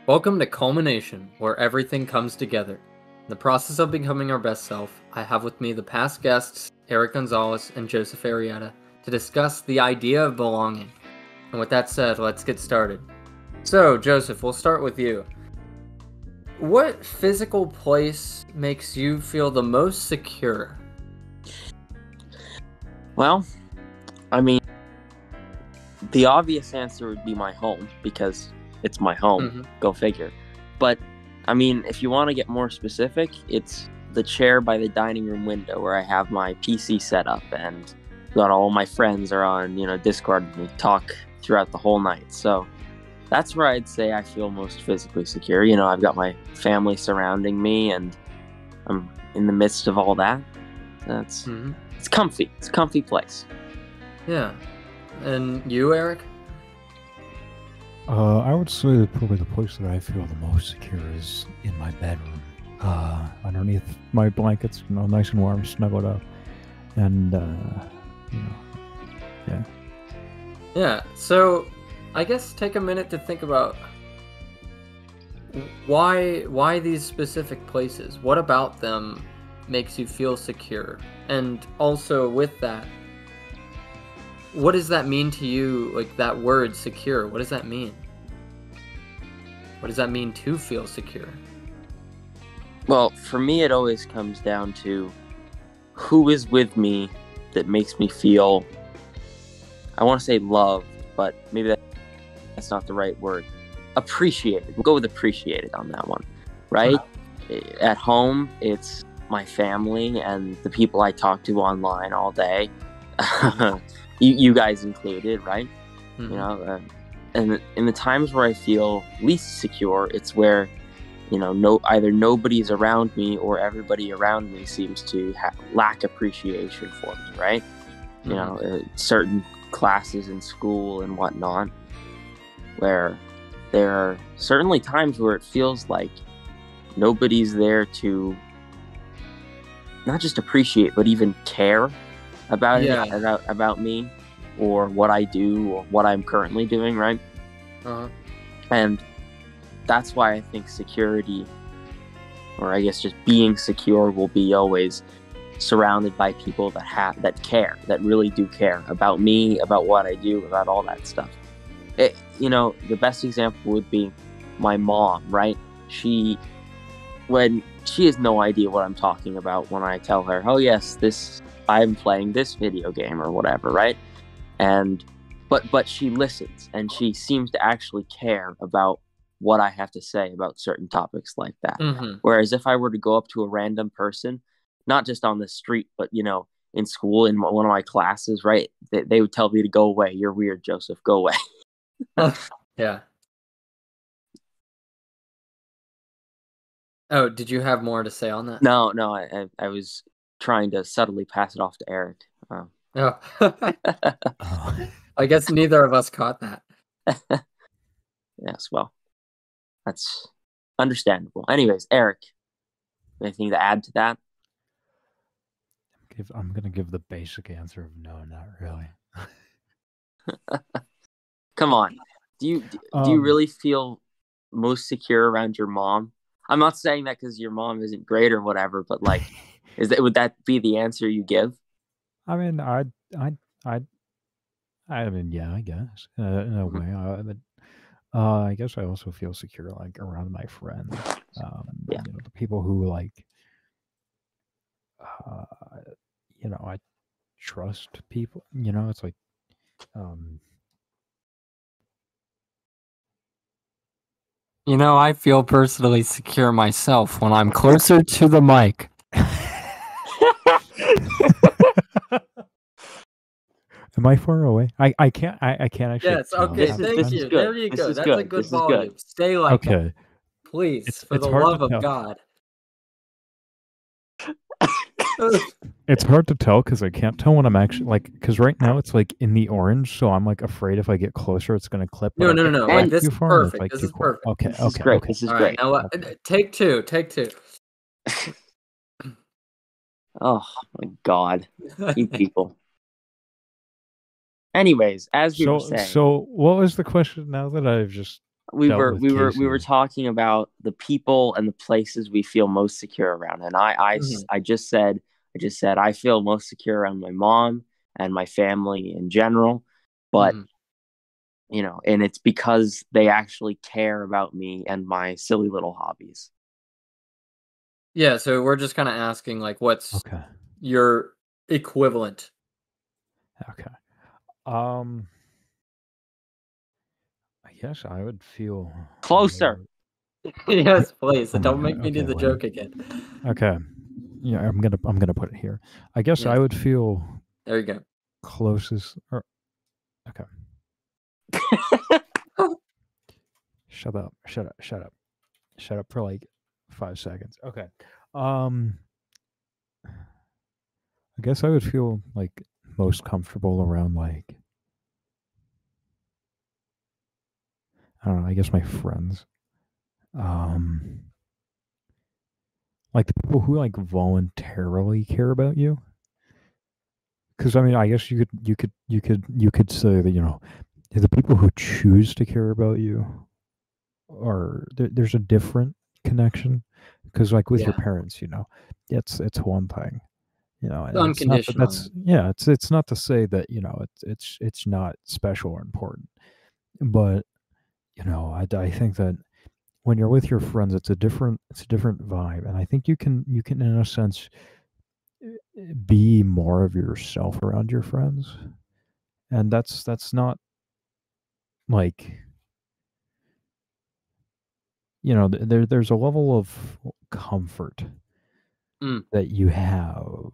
Welcome to Culmination, where everything comes together. In the process of becoming our best self, I have with me the past guests, Eric Gonzalez and Joseph Arieta, to discuss the idea of belonging. And with that said, let's get started. So, Joseph, we'll start with you. What physical place makes you feel the most secure? Well, I mean, the obvious answer would be my home, because it's my home. Go figure. But, I mean, if you want to get more specific, it's the chair by the dining room window where I have my PC set up and got all my friends are on, Discord, and we talk throughout the whole night. So that's where I'd say I feel most physically secure. I've got my family surrounding me and I'm in the midst of all that. It's comfy. It's a comfy place. Yeah. And you, Eric? I would say that probably the place that I feel the most secure is in my bedroom. Underneath my blankets, nice and warm, snuggled up. And, yeah. Yeah, so I guess take a minute to think about why these specific places? What about them makes you feel secure? And also with that, what does that mean to you, like that word secure? What does that mean? What does that mean to feel secure? Well, for me, it always comes down to who is with me that makes me feel, I want to say loved, but maybe that's not the right word. Appreciated. We'll go with appreciated on that one, right? At home, it's my family and the people I talk to online all day. You guys included, right? And in the times where I feel least secure, it's where, either nobody's around me or everybody around me seems to lack appreciation for me, right? Certain classes in school and whatnot, where there are certainly times where it feels like nobody's there to not just appreciate, but even care about about me or what I do or what I'm currently doing, right? And that's why I think security, or I guess just being secure, will be always surrounded by people that care, that really do care about me, about what I do, about all that stuff. The best example would be my mom, right? She has no idea what I'm talking about when I tell her, oh yes, I'm playing this video game or whatever, right? But she listens and she seems to actually care about what I have to say about certain topics like that. Whereas if I were to go up to a random person, not just on the street, but in school, in one of my classes, right, they would tell me to go away. You're weird, Joseph. Go away. Yeah. Oh, did you have more to say on that? No, I was trying to subtly pass it off to Eric. Oh. I guess neither of us caught that. Yes, well, that's understandable. Anyways, Eric, anything to add to that? I'm going to give the basic answer of no, not really. Come on. Do you really feel most secure around your mom? I'm not saying that because your mom isn't great or whatever, but like, would that be the answer you give? I mean, yeah, I guess in a way. I guess I also feel secure like around my friends. The people who like, I trust people. It's like, I feel personally secure myself when I'm closer to the mic. Am I far away? I can't actually. Yes, okay, thank you. There you go. That's a good volume. Stay like that. Please, for the love of God. It's hard to tell because I can't tell when I'm actually because right now it's like in the orange, so I'm like afraid if I get closer it's gonna clip. No. Like, this is perfect. This is perfect. Okay, this is great. This is great. Now, take two. Oh my God, you people. Anyways, as we were saying. So what was the question now that I've just we dealt were with we were we were Casey. talking about the people and the places we feel most secure around, and I just said I feel most secure around my mom and my family in general, but and it's because they actually care about me and my silly little hobbies. Yeah, so we're just kind of asking, like, what's Okay. your equivalent? Okay. I guess I would feel Closer. Yes, please. Oh my Don't God. make me do Okay, the wait. joke again. Okay. Yeah, I'm gonna put it here. I guess Yes. I would feel There you go. closest. Or okay. Shut up. Shut up. Shut up. Shut up for like 5 seconds. Okay. Um. I guess I would feel like most comfortable around like I don't know. I guess my friends. Um. Like the people who like voluntarily care about you. Because I mean, I guess you could say that the people who choose to care about you are there's a different connection. Because like with your Yeah. parents, it's one thing, and it's not that Unconditional. it's not to say that it's not special or important, but I think that when you're with your friends, it's a different vibe, and I think you can in a sense be more of yourself around your friends, and that's not like there's a level of comfort Mm. that you have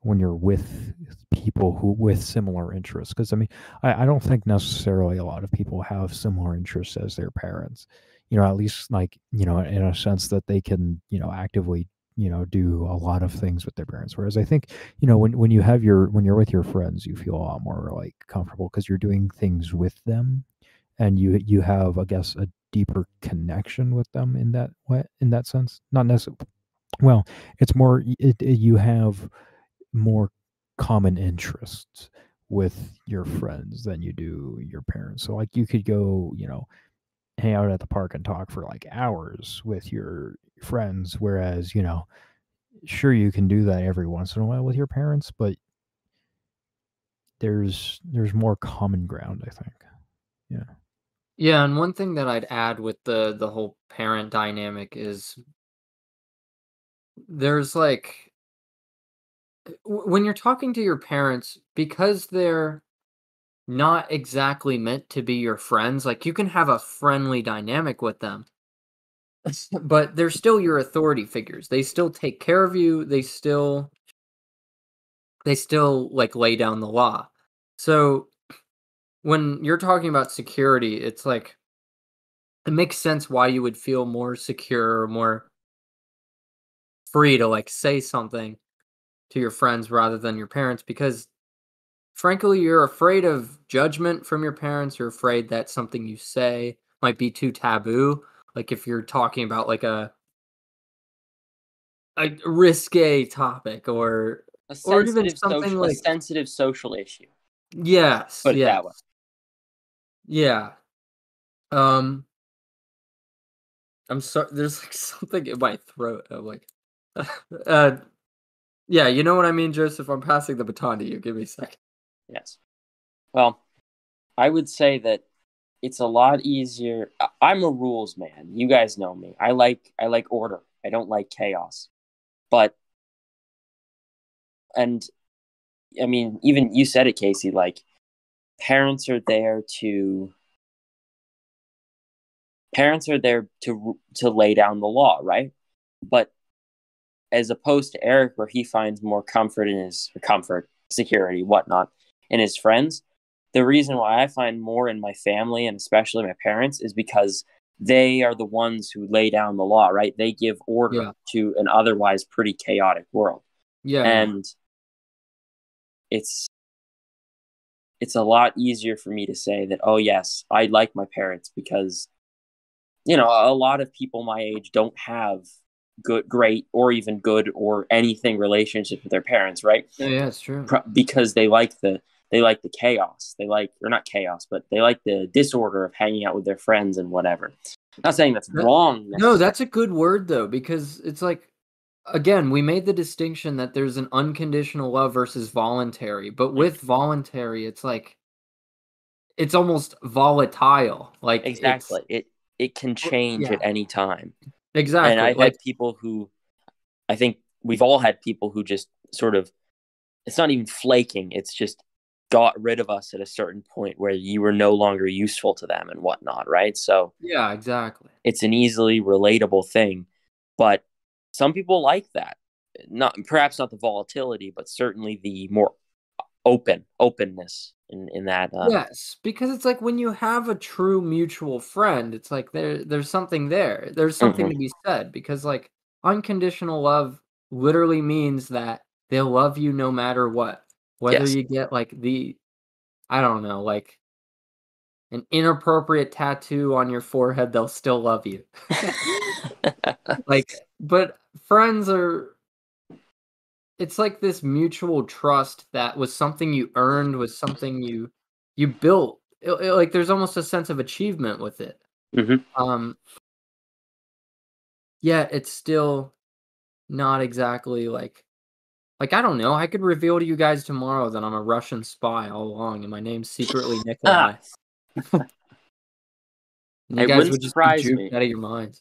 when you're with people who with similar interests, because I mean I don't think necessarily a lot of people have similar interests as their parents, at least like in a sense that they can actively do a lot of things with their parents, whereas I think when you're with your friends, you feel a lot more like comfortable because you're doing things with them, and you have, I guess, a deeper connection with them in that way, in that sense. Not necessarily. Well, it's more you have more common interests with your friends than you do your parents. So like you could go, hang out at the park and talk for like hours with your friends, whereas sure you can do that every once in a while with your parents, but there's more common ground, I think. Yeah. Yeah, and one thing that I'd add with the whole parent dynamic is there's like when you're talking to your parents, because they're not exactly meant to be your friends, like you can have a friendly dynamic with them, but they're still your authority figures. They still take care of you. They still like lay down the law. So when you're talking about security, it's like it makes sense why you would feel more secure or more free to like say something to your friends rather than your parents, because frankly you're afraid of judgment from your parents. You're afraid that something you say might be too taboo, like if you're talking about like a risque topic or even something A like sensitive social issue. yes, Put it that way. yes, yeah. um I'm sorry, there's like something in my throat. I'm like uh yeah, you know what I mean, Joseph. I'm passing the baton to you. Give me a second. Yes. Well, I would say that it's a lot easier. I'm a rules man. You guys know me. I like order. I don't like chaos. But and I mean, even you said it, Casey, like parents are there to lay down the law, right? But as opposed to Eric, where he finds more comfort in his security, whatnot, in his friends, the reason why I find more in my family and especially my parents is because they are the ones who lay down the law, right? They give order Yeah, to an otherwise pretty chaotic world. yeah, yeah. And it's it's a lot easier for me to say that, oh yes, I like my parents because a lot of people my age don't have great or even good or anything relationships with their parents, right? Yeah, yeah, it's true. Because they They like the chaos. They like, or not chaos, but they like the disorder of hanging out with their friends and whatever. I'm not saying that's wrong. No, that's a good word though, because it's like, again, we made the distinction that there's an unconditional love versus voluntary, but with voluntary, it's like, it's almost volatile. Like exactly. It can change at any time. Exactly. And I've had people who, I think we've all had people who just sort of, it's not even flaking. It's just got rid of us at a certain point where you were no longer useful to them and whatnot, right? So yeah, exactly. It's an easily relatable thing, but some people like that. Perhaps not the volatility, but certainly the more openness in that. Yes, because it's like when you have a true mutual friend, it's like there's something there. There's something to be said, because like unconditional love literally means that they'll love you no matter what. Whether you get like I don't know, like an inappropriate tattoo on your forehead, they'll still love you. Like, but friends it's like this mutual trust that was something you earned, was something you built. Like there's almost a sense of achievement with it. Yeah, it's still not exactly like I don't know. I could reveal to you guys tomorrow that I'm a Russian spy all along, and my name's secretly Nikolai. You guys would just be juked out of your minds.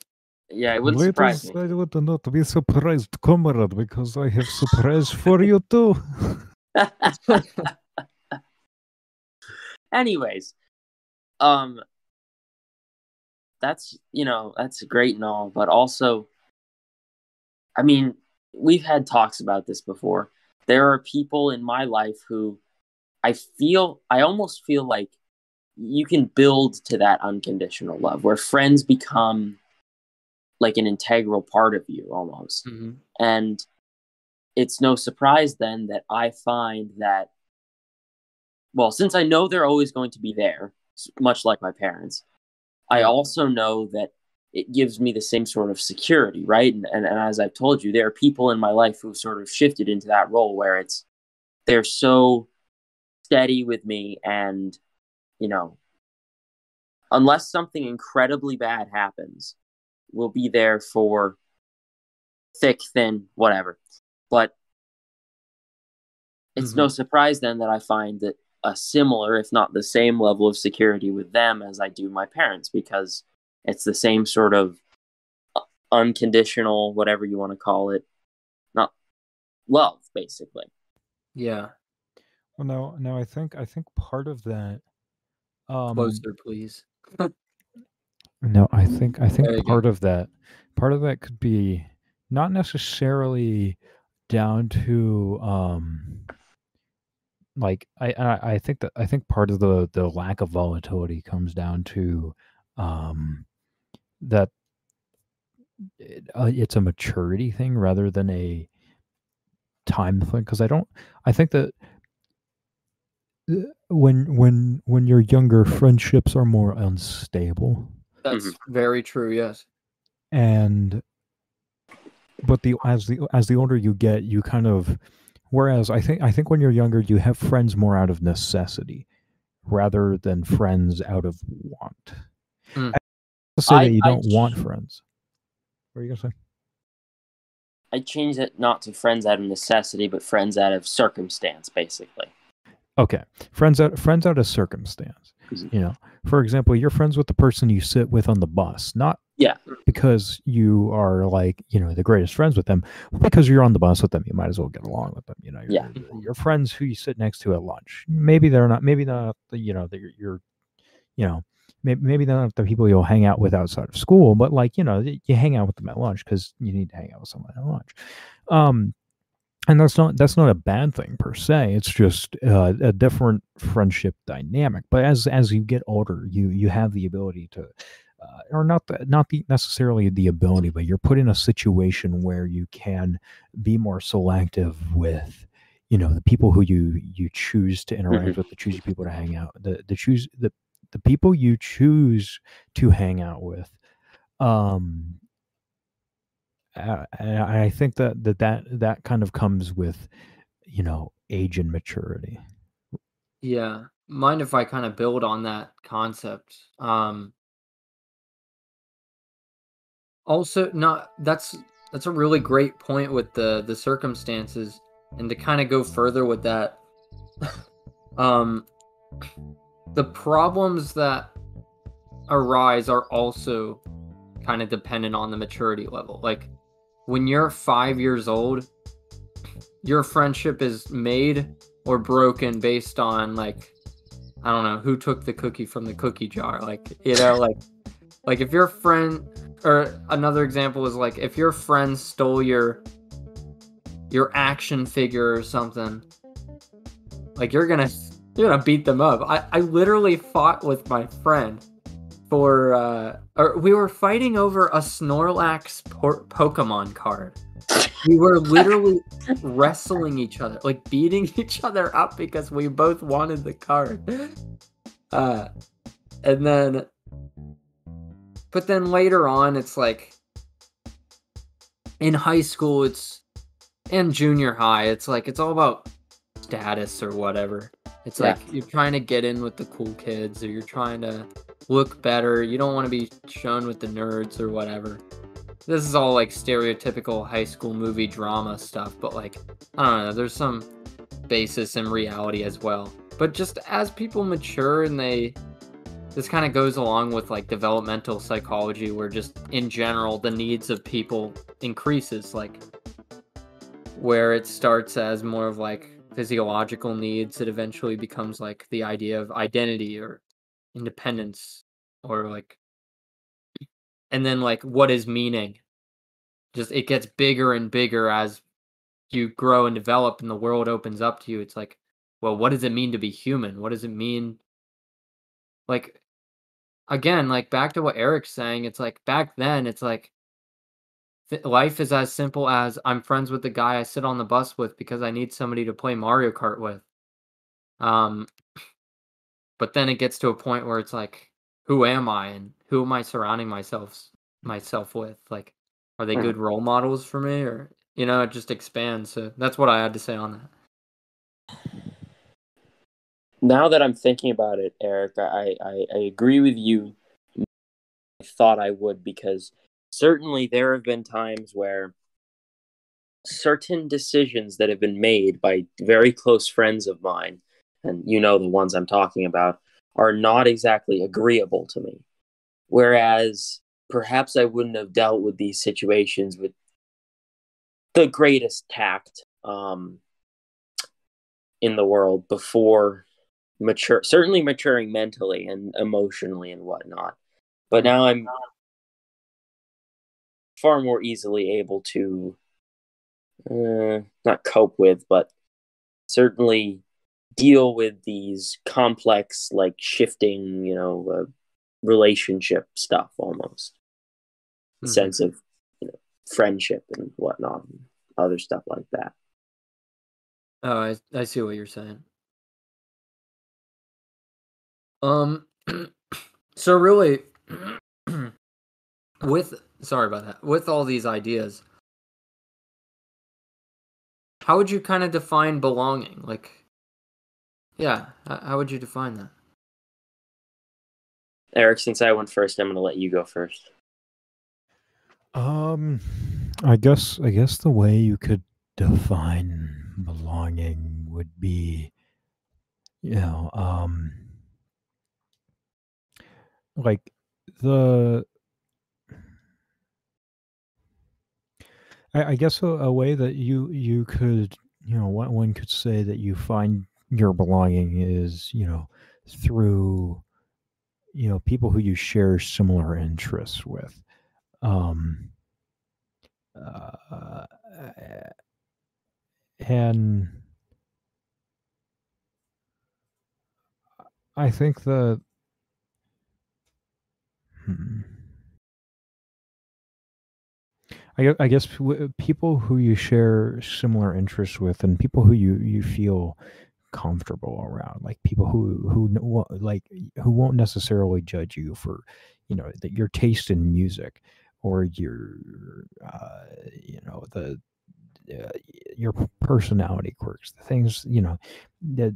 Yeah, it wouldn't surprise me. I would not be surprised, comrade, because I have surprise for you too. Anyways, that's great and all, but also, I mean, we've had talks about this before. There are people in my life who I almost feel like you can build to that unconditional love where friends become like an integral part of you almost. And it's no surprise then that I find that, well, since I know they're always going to be there, much like my parents, I also know that it gives me the same sort of security, right? And as I've told you, there are people in my life who've sort of shifted into that role where they're so steady with me, and, unless something incredibly bad happens, we'll be there for thick, thin, whatever. But it's no surprise then that I find that a similar, if not the same level of security with them as I do my parents, because it's the same sort of unconditional, whatever you want to call it, not love, basically. Yeah. Well, no, I think part of that. Closer, please. No, I think part of that could be not necessarily down to like I think part of the lack of volatility comes down to that it's a maturity thing rather than a time thing, because I think that when you're younger, friendships are more unstable. That's very true, yes. But as the older you get, you kind of, whereas I think when you're younger, you have friends more out of necessity rather than friends out of want. I say that you don't want friends. What are you gonna say? I change it not to friends out of necessity, but friends out of circumstance, basically. Okay, friends out of circumstance. For example, you're friends with the person you sit with on the bus, not because you are like the greatest friends with them, because you're on the bus with them. You might as well get along with them. Your friends who you sit next to at lunch. Maybe they're not. Maybe not. You're. Maybe they're not the people you'll hang out with outside of school, but you hang out with them at lunch because you need to hang out with someone at lunch. And that's not a bad thing per se. It's just a different friendship dynamic. But as you get older, you have the ability to, or not necessarily the ability, but you're put in a situation where you can be more selective with, the people who you choose to interact with, the choose people to hang out, the people you choose to hang out with. I think that kind of comes with, age and maturity. Yeah. Mind if I kind of build on that concept? Also, not that's a really great point with the circumstances, and to kind of go further with that, um, the problems that arise are also kind of dependent on the maturity level. Like when you're 5 years old, your friendship is made or broken based on like I don't know who took the cookie from the cookie jar. Like like if your friend, or another example is like if your friend stole your action figure or something, like you're gonna beat them up. I literally fought with my friend for or we were fighting over a Snorlax Pokemon card. We were literally wrestling each other, like beating each other up because we both wanted the card. And then, but then later on, it's like in high school, and junior high, it's like it's all about status or whatever. It's like you're trying to get in with the cool kids, or you're trying to look better. You don't want to be shown with the nerds or whatever. This is all like stereotypical high school movie drama stuff, but like, I don't know, there's some basis in reality as well. But just as people mature and this kind of goes along with like developmental psychology, where just in general the needs of people increases, like where it starts as more of like physiological needs, it eventually becomes like the idea of identity or independence, or like, and then like what is meaning? Just it gets bigger and bigger as you grow and develop and the world opens up to you. It's like, well, what does it mean to be human? What does it mean? Like, again, like back to what Eric's saying, it's like back then, it's like life is as simple as I'm friends with the guy I sit on the bus with because I need somebody to play Mario Kart with. Um, but then it gets to a point where it's like, who am I and who am I surrounding myself with? Like, are they good role models for me, or it just expands. So that's what I had to say on that. Now that I'm thinking about it, Eric, I agree with you. I thought I would, because certainly there have been times where certain decisions that have been made by very close friends of mine, and you know the ones I'm talking about, are not exactly agreeable to me. Whereas perhaps I wouldn't have dealt with these situations with the greatest tact in the world before certainly maturing mentally and emotionally and whatnot. But now I'm far more easily able to not cope with, but certainly deal with these complex, like shifting, relationship stuff almost. Mm-hmm. Sense of friendship and whatnot, and other stuff like that. Oh, I see what you're saying. So really, sorry about that. With all these ideas, how would you kind of define belonging? Like, yeah, how would you define that? Eric, since I went first, I'm going to let you go first. I guess the way you could define belonging would be, like I guess a way that you could, one could say that you find your belonging is, through, people who you share similar interests with. And I think that I guess people who you share similar interests with, and people who you feel comfortable around, like people who won't necessarily judge you for, that your taste in music, or your your personality quirks, the things that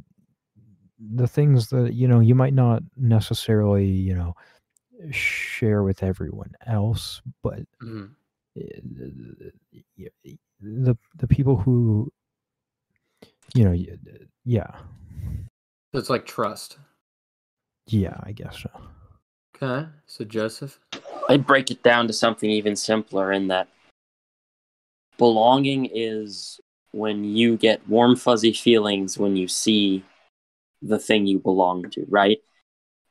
the things that, you might not necessarily, share with everyone else, but Mhm. the people who, yeah, So it's like trust. I guess so. Okay. So Joseph. I break it down to something even simpler in that belonging is when you get warm, fuzzy feelings when you see the thing you belong to, right?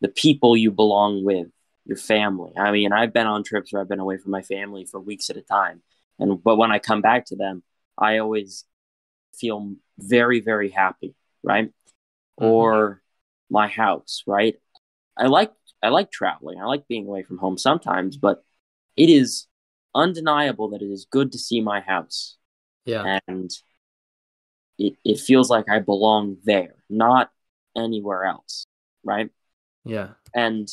The people you belong with, your family. I mean, I've been on trips where I've been away from my family for weeks at a time. But when I come back to them, I always feel very, very happy, right? Or my house, right? I like traveling. I like being away from home sometimes, but it is undeniable that it is good to see my house. Yeah. And it feels like I belong there, not anywhere else, right? Yeah. And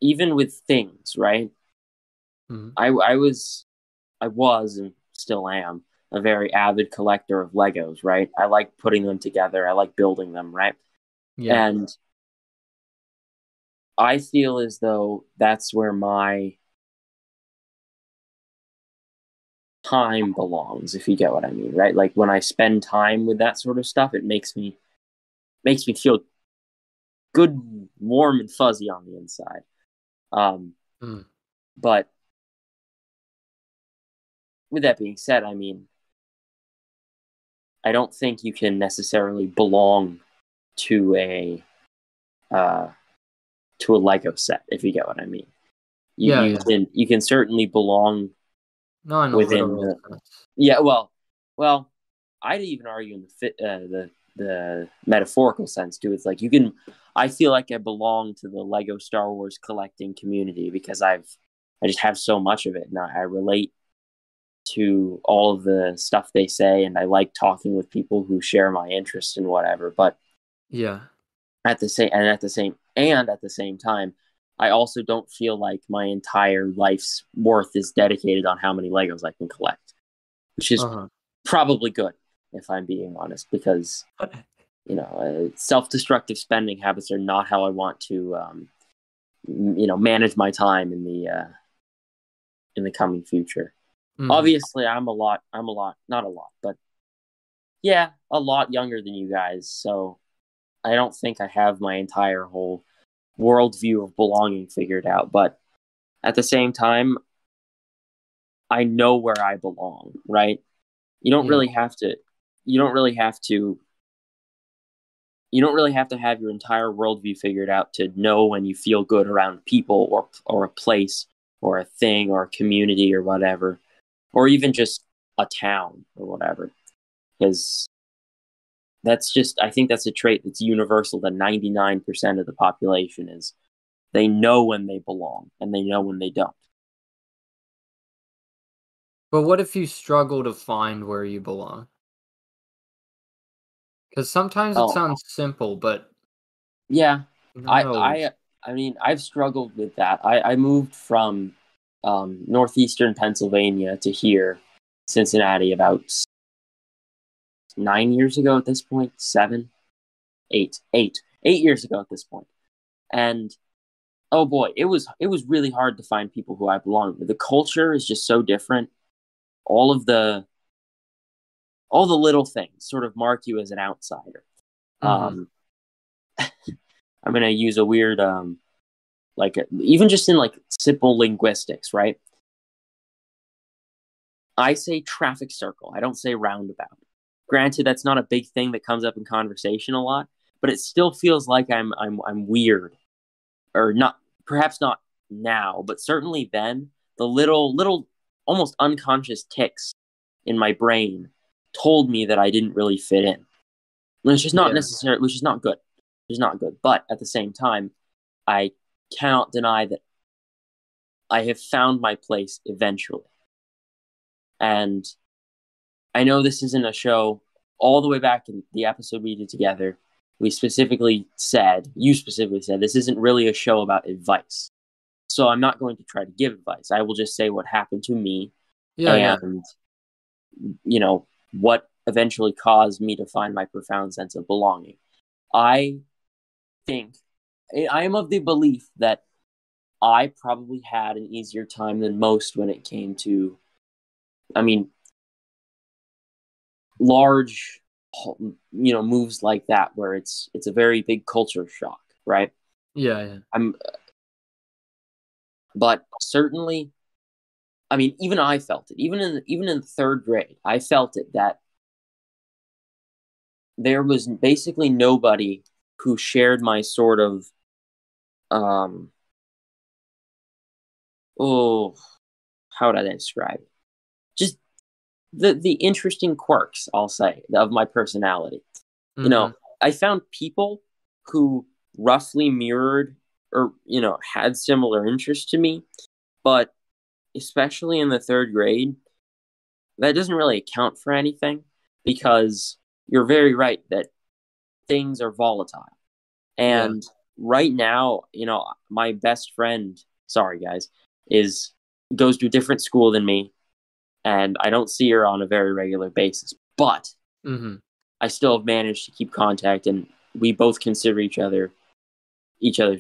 even with things, right? Mhm. I was and still am a very avid collector of Legos, right? I like putting them together. I like building them, right? Yeah. And I feel as though that's where my time belongs, if you get what I mean, right? Like when I spend time with that sort of stuff, it makes me feel good, warm, and fuzzy on the inside. Mm. But with that being said, I mean, I don't think you can necessarily belong to uh, a Lego set, if you get what I mean. Yeah. You Yeah. can certainly belong No, in a within literal the sense. yeah. Well, I'd even argue in the metaphorical sense too. It's like you can. I feel like I belong to the Lego Star Wars collecting community because I just have so much of it, and I relate to all of the stuff they say, and I like talking with people who share my interests and whatever. But Yeah. at the same time, I also don't feel like my entire life's worth is dedicated on how many Legos I can collect, which is Uh-huh. probably good if I'm being honest, because self-destructive spending habits are not how I want to manage my time in the coming future. Mhm. Obviously, not a lot, but yeah, a lot younger than you guys, so I don't think I have my entire whole worldview of belonging figured out. But at the same time, I know where I belong, right? You don't Yeah. really have to. You don't really have to. You don't really have to have your entire worldview figured out to know when you feel good around people or a place or a thing or a community or whatever, or even just a town or whatever. Because I think that's a trait that's universal to 99% of the population is they know when they belong and they know when they don't. But what if you struggle to find where you belong? Because sometimes it Oh, sounds simple, but yeah. not I always. I I mean, I've struggled with that. I moved from northeastern Pennsylvania to here, Cincinnati, about 9 years ago at this point. 7, 8 years ago at this point. And oh boy, it was really hard to find people who I belong with. The culture is just so different. All of the all the little things sort of mark you as an outsider. Mhm. Um, I'm gonna use a weird even just in like simple linguistics, right? I say traffic circle. I don't say roundabout. Granted, that's not a big thing that comes up in conversation a lot, but it still feels like I'm weird, or not. Perhaps not now, but certainly then. The little almost unconscious ticks in my brain told me that I didn't really fit in, which is not Yeah. necessary. Which is not good. Which is not good. But at the same time, I cannot deny that I have found my place eventually. And I know this isn't a show. All the way back in the episode we did together, you specifically said, this isn't really a show about advice. So I'm not going to try to give advice. I will just say what happened to me Yeah, yeah. and, what eventually caused me to find my profound sense of belonging. I think I am of the belief that I probably had an easier time than most when it came to, I mean, large, moves like that where it's a very big culture shock, right? Yeah. But certainly, I mean, even I felt it. Even in third grade, I felt it that there was basically nobody who shared my sort of um oh how would I describe it? Just the interesting quirks, I'll say, of my personality. You Mm-hmm. know, I found people who roughly mirrored or had similar interests to me, but especially in the third grade, that doesn't really account for anything because you're very right that things are volatile. Yeah. And right now, my best friend, sorry guys, is goes to a different school than me, and I don't see her on a very regular basis. But Mm-hmm. I still have managed to keep contact, and we both consider each other's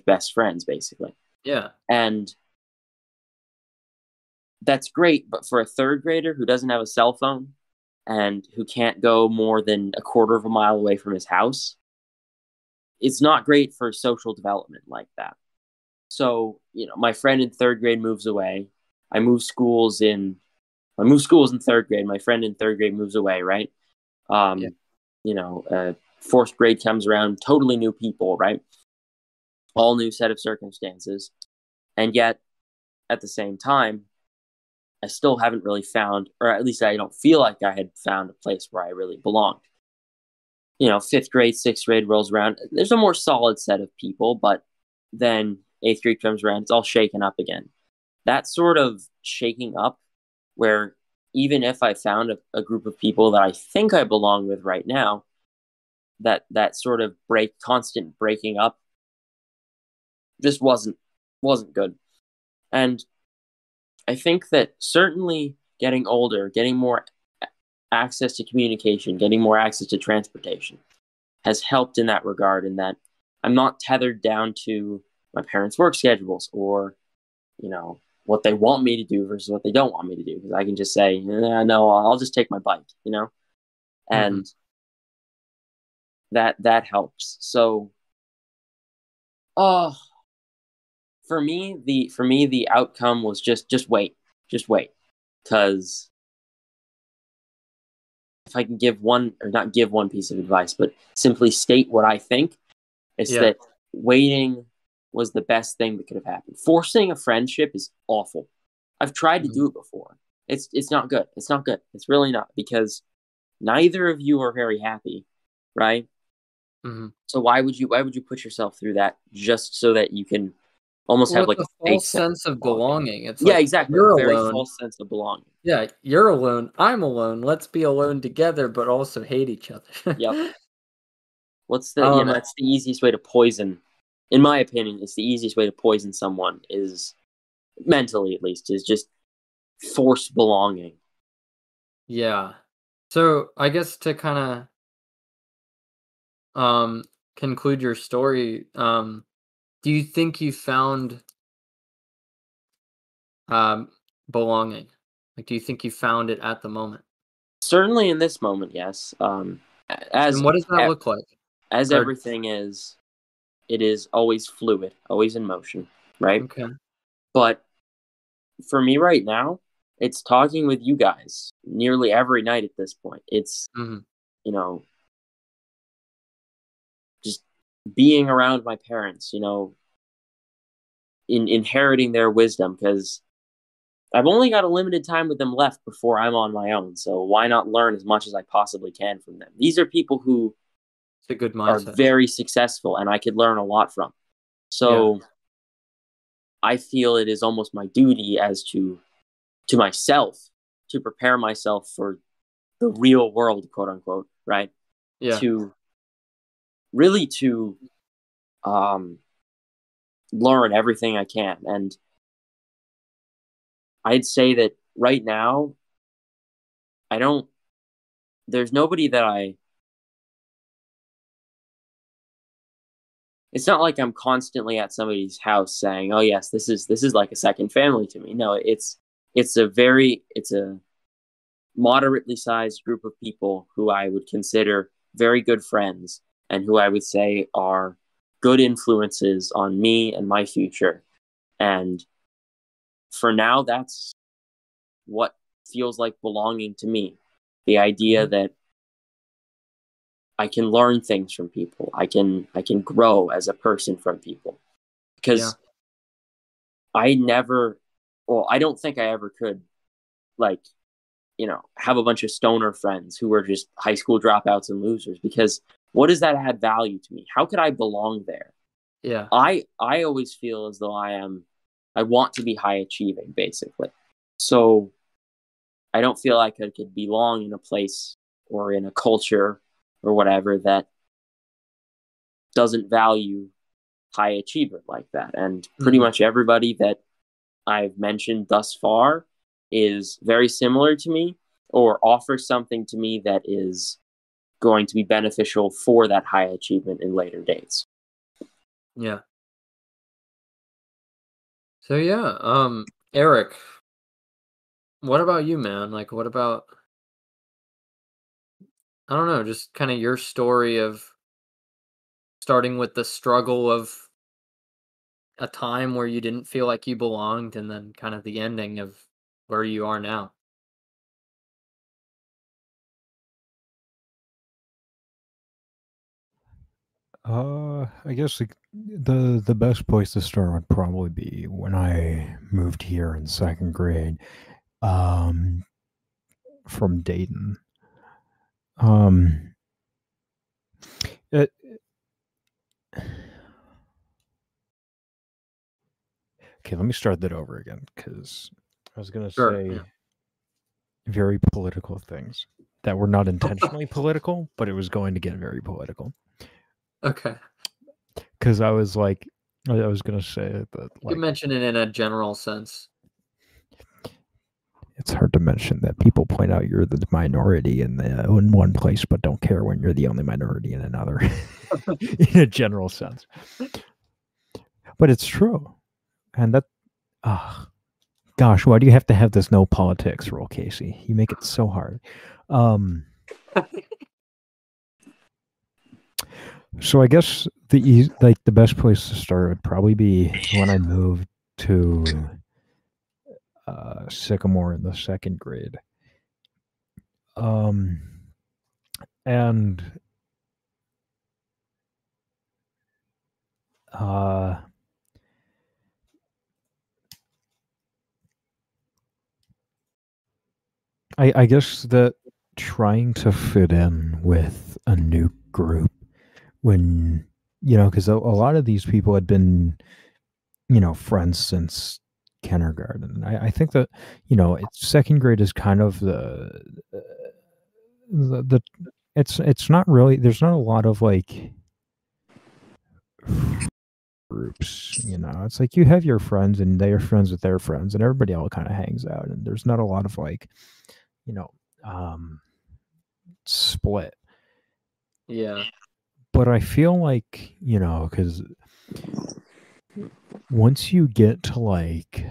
best friends, basically. Yeah. And that's great, but for a third grader who doesn't have a cell phone and who can't go more than a quarter of a mile away from his house, it's not great for social development like that. So, my friend in third grade moves away. I move schools in third grade. My friend in third grade moves away, right? Yeah. Fourth grade comes around, totally new people, right? All new set of circumstances. And yet, at the same time, I still haven't really found, or at least I don't feel like I had found a place where I really belonged. Fifth grade, sixth grade rolls around. There's a more solid set of people, but then eighth grade comes around, it's all shaken up again. That sort of shaking up, where even if I found a group of people that I think I belong with right now, that sort of constant breaking up, just wasn't good. And I think that certainly getting older, getting more access to communication, getting more access to transportation has helped in that regard, in that I'm not tethered down to my parents' work schedules or, what they want me to do versus what they don't want me to do. Because I can just say, no, I'll just take my bike, Mm-hmm. and that helps. So, oh, for me, the outcome was just wait, because if I can give one, or not give one piece of advice, but simply state what I think, is Yeah. that waiting was the best thing that could have happened. Forcing a friendship is awful. I've tried to Mm-hmm. do it before. It's not good. It's not good. It's really not, because neither of you are very happy, right? Mm-hmm. So why would you put yourself through that just so that you can almost Well, have it's like a a fake false sense sense of of belonging? belonging. It's Yeah, like exactly. A you're very alone. false sense of belonging. Yeah, you're alone. I'm alone. Let's be alone together, but also hate each other. Yep. Um, That's the easiest way to poison, in my opinion, it's the easiest way to poison someone, is mentally at least, is just force belonging. yeah. So I guess to kind of conclude your story, do you think you found um belonging? Like, do you think you found it at the moment? Certainly in this moment, yes. As And what does that look like? as Or everything is, it is always fluid, always in motion, right? okay. But for me right now, it's talking with you guys nearly every night at this point. It's, Mm-hmm. you know, just being around my parents, inheriting their wisdom, because I've only got a limited time with them left before I'm on my own. So why not learn as much as I possibly can from them? These are people who It's a good are mindset. very successful and I could learn a lot from. Yeah. So I feel it is almost my duty as to myself to prepare myself for the real world, quote unquote, right? Yeah. To really to um, learn everything I can. And I'd say that right now, I don't, there's nobody that it's not like I'm constantly at somebody's house saying, "Oh yes, this is like a second family to me." No, it's a moderately sized group of people who I would consider very good friends and who I would say are good influences on me and my future. And for now, that's what feels like belonging to me. The idea that I can learn things from people. I can grow as a person from people. Because I don't think I ever could, like, have a bunch of stoner friends who were just high school dropouts and losers, because what does that add value to me? How could I belong there? Yeah. I always feel as though I want to be high achieving, basically. So I don't feel like I could belong in a place or in a culture or whatever that doesn't value high achievement like that. And pretty much everybody that I've mentioned thus far is very similar to me or offers something to me that is going to be beneficial for that high achievement in later dates. Yeah. So yeah, Eric, what about you, man? Like, what about, I don't know, just kind of your story of starting with the struggle of a time where you didn't feel like you belonged, and then kind of the ending of where you are now. I guess the best place to start would probably be when I moved here in second grade, from Dayton. It, okay, let me start that over again, because I was gonna say very political things that were not intentionally political, but it was going to get very political. Okay. Because I was going to say that, You can mention it in a general sense. It's hard to mention that people point out you're the minority in one place, but don't care when you're the only minority in another, in a general sense. But it's true, and that, gosh, why do you have to have this no politics rule, Casey? You make it so hard. So I guess the best place to start would probably be when I moved to Sycamore in the second grade. And I guess that trying to fit in with a new group when, because a lot of these people had been, friends since kindergarten. I think that, second grade is kind of it's not really, there's not a lot of like groups, it's like you have your friends and they're friends with their friends and everybody all kind of hangs out, and there's not a lot of like, split. Yeah. But I feel like, because once you get to like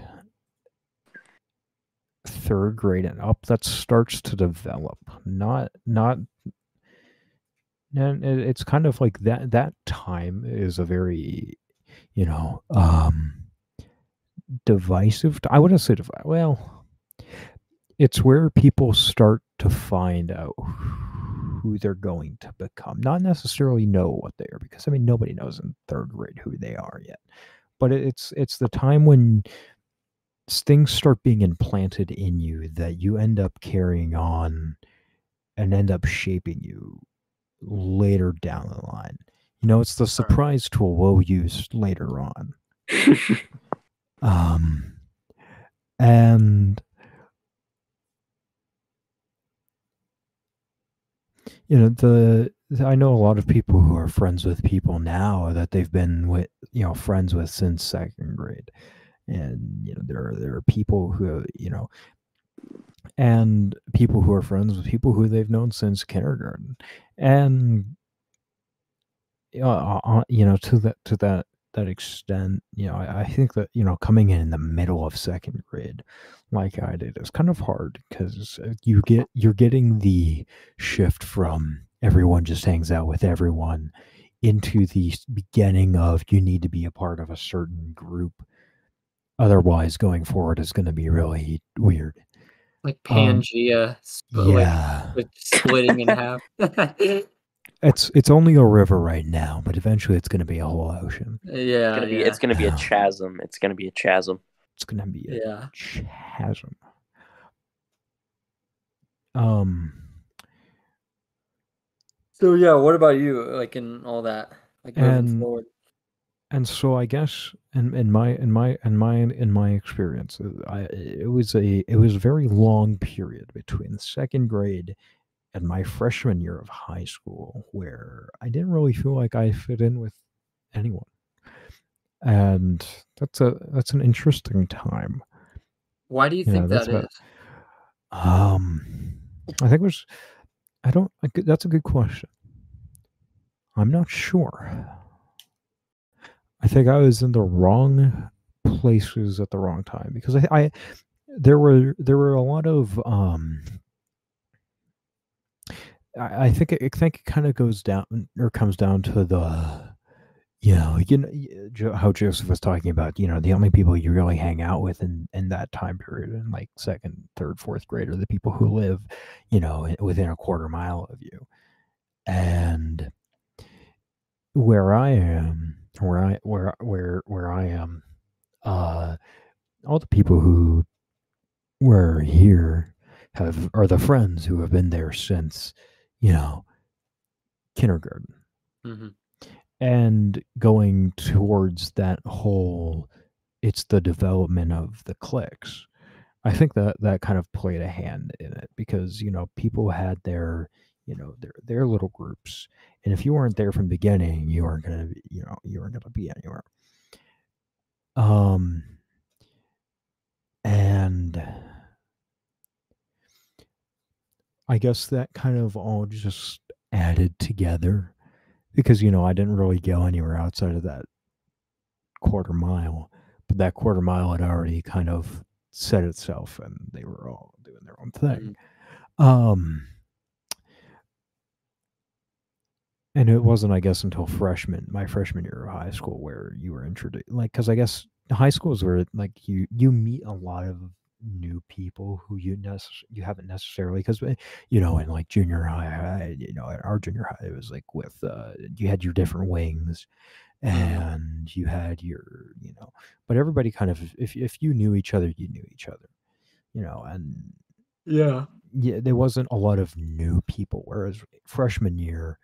third grade and up, that starts to develop. And it's kind of like that time is a very, divisive. I wouldn't say divisive. Well, it's where people start to find out who they're going to become. Not necessarily know what they are, because nobody knows in third grade who they are yet. But it's the time when things start being implanted in you that you end up carrying on and end up shaping you later down the line. It's the surprise tool we'll use later on. And I know a lot of people who are friends with people now that they've been with, friends with since second grade. And, there are people who, and people who are friends with people who they've known since kindergarten. And to that extent, I think that coming in the middle of second grade, like I did, is kind of hard because you're getting the shift from everyone just hangs out with everyone into the beginning of you need to be a part of a certain group. Otherwise, going forward is going to be really weird. Like Pangea, Yeah. like splitting in half. It's only a river right now, but eventually it's going to be a whole ocean. Yeah, It's gonna be a chasm. It's gonna be a chasm. It's going to be a chasm. So yeah, what about you? Like in all that, like moving forward. And so I guess in my experience, it was a very long period between second grade and my freshman year of high school where I didn't really feel like I fit in with anyone, and that's an interesting time. Why do you think that is? I think it was. That's a good question. I'm not sure. I think I was in the wrong places at the wrong time because there were a lot of I think it kind of goes down or comes down to the how Joseph was talking about, the only people you really hang out with in that time period in like second, third, fourth grade are the people who live, within a quarter mile of you. And where I am, all the people who were here are the friends who have been there since, kindergarten. Mm-hmm. And going towards that whole, it's the development of the cliques. I think that kind of played a hand in it because, people had their little groups. And if you weren't there from the beginning, you weren't going to be anywhere. And I guess that kind of all just added together because, I didn't really go anywhere outside of that quarter mile, but that quarter mile had already kind of set itself and they were all doing their own thing. Mm-hmm. And it wasn't, I guess, until my freshman year of high school where you were introduced, like, because I guess high school is where like you meet a lot of new people who you haven't necessarily, because in like junior high, in our junior high, it was like with you had your different wings, and you had your but everybody kind of, if you knew each other, you knew each other, and yeah, there wasn't a lot of new people, whereas freshman year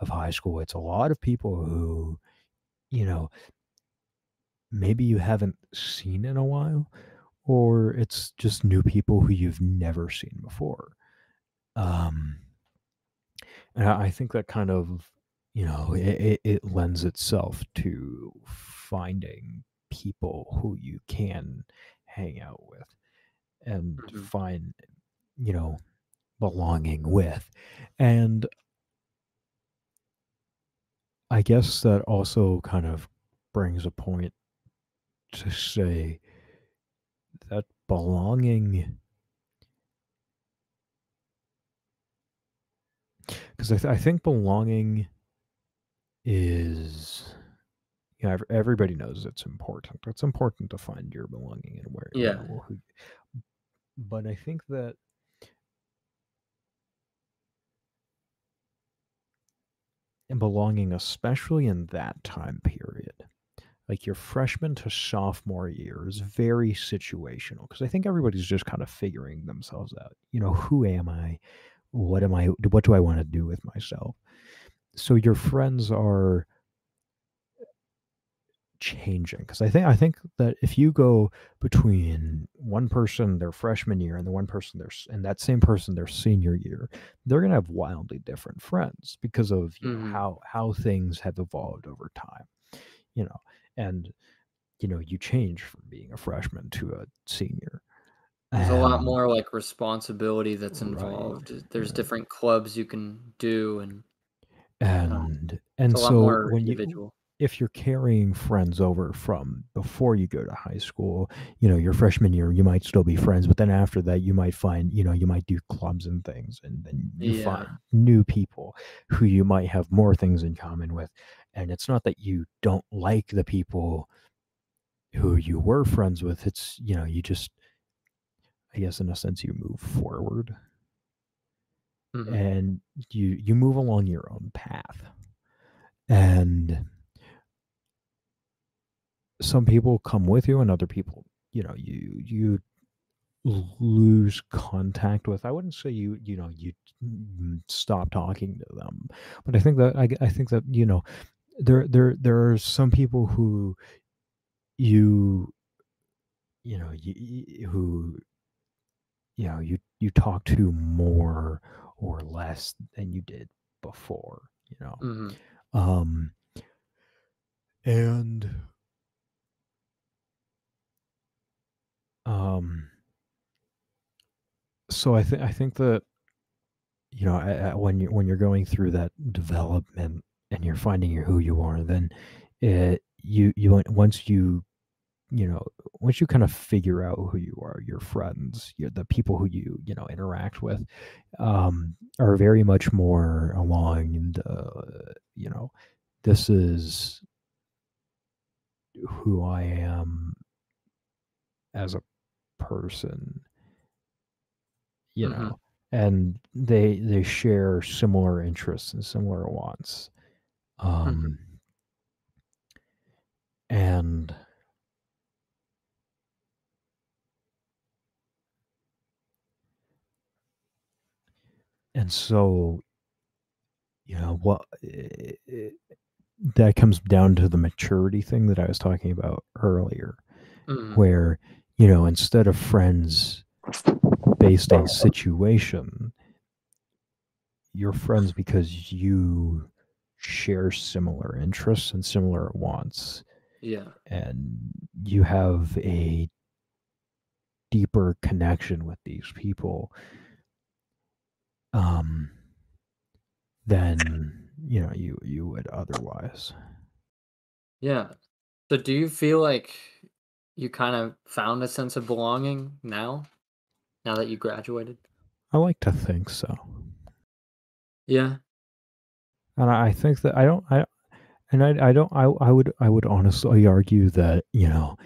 of high school, it's a lot of people who, maybe you haven't seen in a while, or it's just new people who you've never seen before. And I think that kind of, it lends itself to finding people who you can hang out with and find, belonging with. And I guess that also kind of brings a point to say that belonging, because I think belonging is, everybody knows it's important. It's important to find your belonging and where, but I think that belonging, especially in that time period, like your freshman to sophomore year, is very situational because I think everybody's just kind of figuring themselves out. Who am I? What am I? What do I want to do with myself? So your friends are changing because I think that if you go between one person their freshman year and the one person that same person their senior year, they're gonna have wildly different friends because of how things have evolved over time, and you change from being a freshman to a senior. There's a lot more like responsibility that's involved. Right. There's different clubs you can do, and And It's a lot so more when individual. if you're carrying friends over from before you go to high school, your freshman year, you might still be friends, but then after that, you might find, you might do clubs and things, and then you Yeah. find new people who you might have more things in common with. And it's not that you don't like the people who you were friends with. It's, you just, I guess in a sense, you move forward Mhm. and you move along your own path. And some people come with you and other people, you lose contact with. I wouldn't say you stop talking to them, but I think that I think that there are some people who you you know you, who you talk to more or less than you did before, Mhm. um and um so I think that when you're going through that development and you're finding who you are, then once you kind of figure out who you are, your friends, the people who interact with, are very much more along the, this is who I am as a person, Mhm. and they share similar interests and similar wants, Mhm. um and so what that comes down to the maturity thing that I was talking about earlier, Mhm. where instead of friends based on situation, you're friends because you share similar interests and similar wants, Yeah. and you have a deeper connection with these people, um than you would otherwise. Yeah. So do you feel like you kind of found a sense of belonging now that you graduated? I like to think so. Yeah. And I think that I don't I would honestly argue that you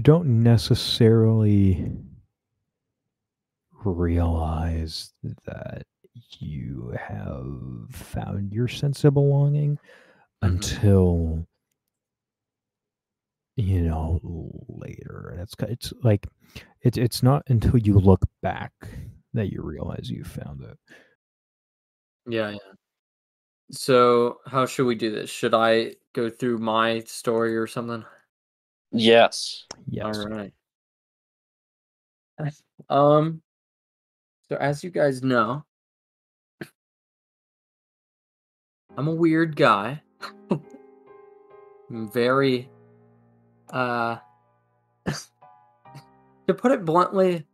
don't necessarily realize that you have found your sense of belonging Mhm. until later. And it's like it's not until you look back that you realize you found it. Yeah, yeah. So how should we do this? Should I go through my story or something? Yes. All Yes. right. Um, so as you guys know, I'm a weird guy. I'm very uh to put it bluntly,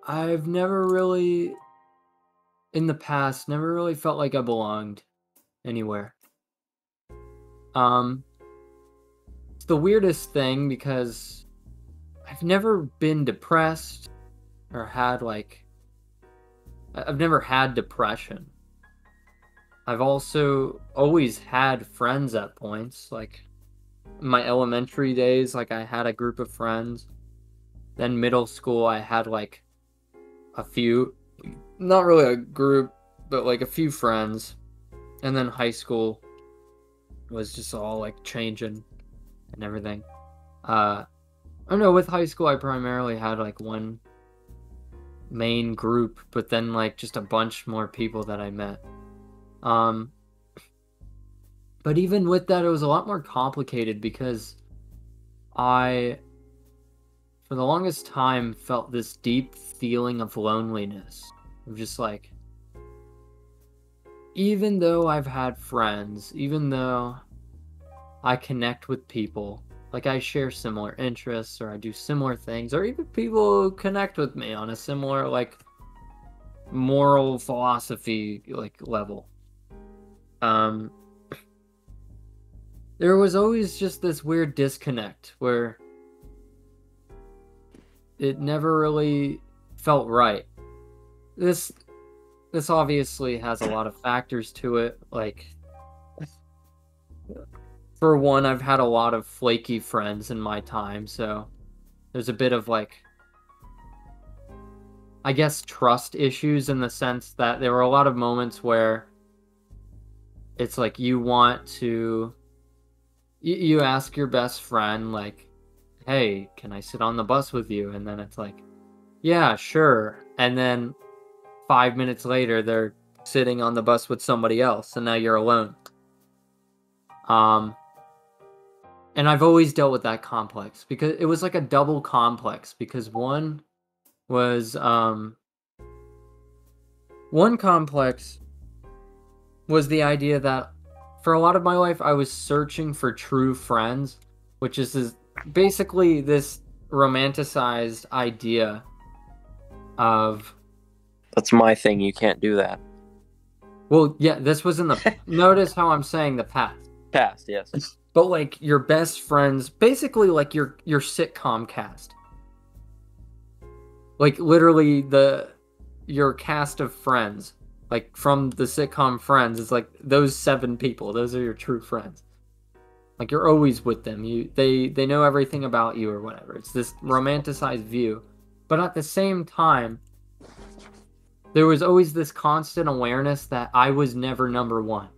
I've never really in the past never really felt like I belonged anywhere. Um, it's the weirdest thing because I've never been depressed or had like I've never had depression. I've also always had friends at points, like in my elementary days, like I had a group of friends. Then middle school, I had like a few, not really a group, but like a few friends. And then high school was just all like changing and everything. I don't know, with high school, I primarily had like one main group, but then like just a bunch more people that I met. Um, but even with that, it was a lot more complicated because I, for the longest time, felt this deep feeling of loneliness. Of just like, even though I've had friends, even though I connect with people, like I share similar interests or I do similar things, or even people connect with me on a similar, like, moral philosophy like level. There was always just this weird disconnect where it never really felt right. This obviously has a lot of factors to it. Like, for one, I've had a lot of flaky friends in my time, so there's a bit of like, I guess, trust issues in the sense that there were a lot of moments where it's like you want to, you ask your best friend, like, hey, can I sit on the bus with you? And then it's like, yeah, sure. And then 5 minutes later, they're sitting on the bus with somebody else, and now you're alone. And I've always dealt with that complex because it was like a double complex, because one complex was the idea that for a lot of my life I was searching for true friends, which is basically this romanticized idea of, that's my thing, you can't do that. Well, yeah, this was in the notice how I'm saying the past. Past, yes. But like your best friends, basically like your sitcom cast. Like literally your cast of friends, like from the sitcom Friends, is like those 7 people. Those are your true friends. Like you're always with them. They know everything about you or whatever. It's this romanticized view. But at the same time, there was always this constant awareness that I was never number one.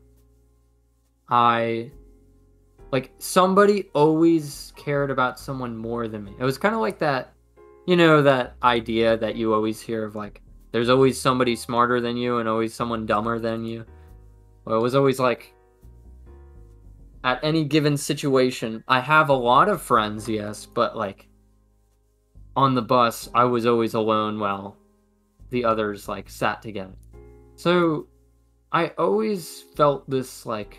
Like, somebody always cared about someone more than me. It was kind of like that, you know, that idea that you always hear of, like, there's always somebody smarter than you and always someone dumber than you. Well, it was always like, at any given situation, I have a lot of friends, yes, but, like, on the bus, I was always alone while the others, like, sat together. So, I always felt this, like,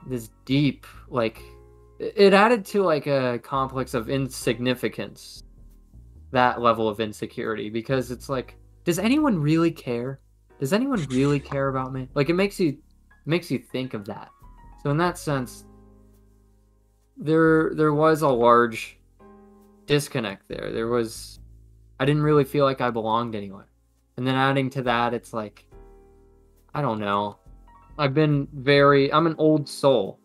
this deep, like, it added to like a complex of insignificance, that level of insecurity, because it's like, does anyone really care? Does anyone really care about me? Like, it makes you think of that. So in that sense, there was a large disconnect there. I didn't really feel like I belonged anywhere. And then adding to that, it's like, I don't know. I'm an old soul.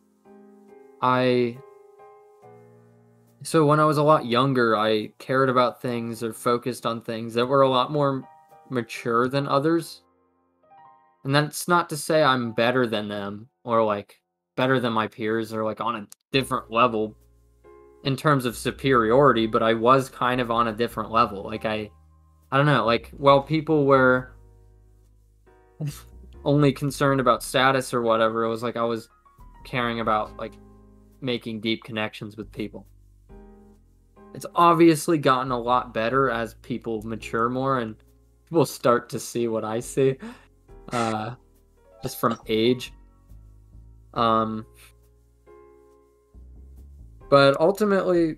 So when I was a lot younger, I cared about things or focused on things that were a lot more mature than others. And that's not to say I'm better than them or like better than my peers or like on a different level in terms of superiority, but I was kind of on a different level. Like I don't know, like while people were only concerned about status or whatever, it was like I was caring about like making deep connections with people. It's obviously gotten a lot better as people mature more and people start to see what I see, just from age. But ultimately,